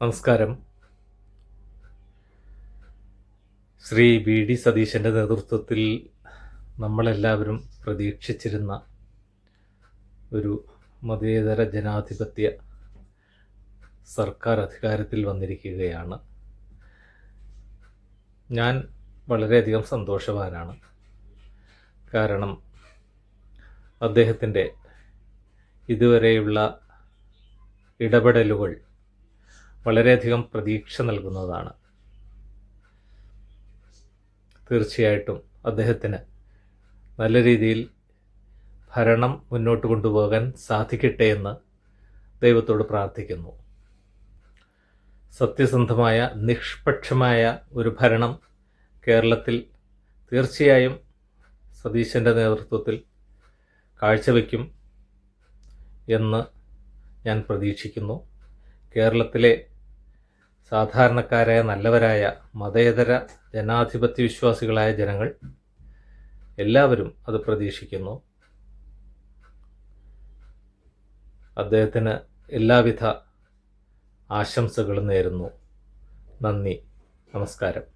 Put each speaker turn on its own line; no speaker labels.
നമസ്കാരം. Shri V D സതീശൻ്റെ നേതൃത്വത്തിൽ നമ്മളെല്ലാവരും പ്രതീക്ഷിച്ചിരുന്ന ഒരു മതേതര ജനാധിപത്യ സർക്കാർ അധികാരത്തിൽ വന്നിരിക്കുകയാണ്. ഞാൻ വളരെയധികം സന്തോഷവാനാണ്. കാരണം അദ്ദേഹത്തിൻ്റെ ഇതുവരെയുള്ള ഇടപെടലുകൾ വളരെയധികം പ്രതീക്ഷ നൽകുന്നതാണ്. തീർച്ചയായിട്ടും അദ്ദേഹത്തിന് നല്ല രീതിയിൽ ഭരണം മുന്നോട്ട് കൊണ്ടുപോകാൻ സാധിക്കട്ടെ എന്ന് ദൈവത്തോട് പ്രാർത്ഥിക്കുന്നു. സത്യസന്ധമായ നിഷ്പക്ഷമായ ഒരു ഭരണം കേരളത്തിൽ തീർച്ചയായും സതീശൻ്റെ നേതൃത്വത്തിൽ കാഴ്ചവെക്കും എന്ന് ഞാൻ പ്രതീക്ഷിക്കുന്നു. കേരളത്തിലെ സാധാരണക്കാരായ നല്ലവരായ മതേതര ജനാധിപത്യ വിശ്വാസികളായ ജനങ്ങൾ എല്ലാവരും അത് പ്രതീക്ഷിക്കുന്നു. അദ്ദേഹത്തിന് എല്ലാവിധ ആശംസകളും നേരുന്നു. നന്ദി, നമസ്കാരം.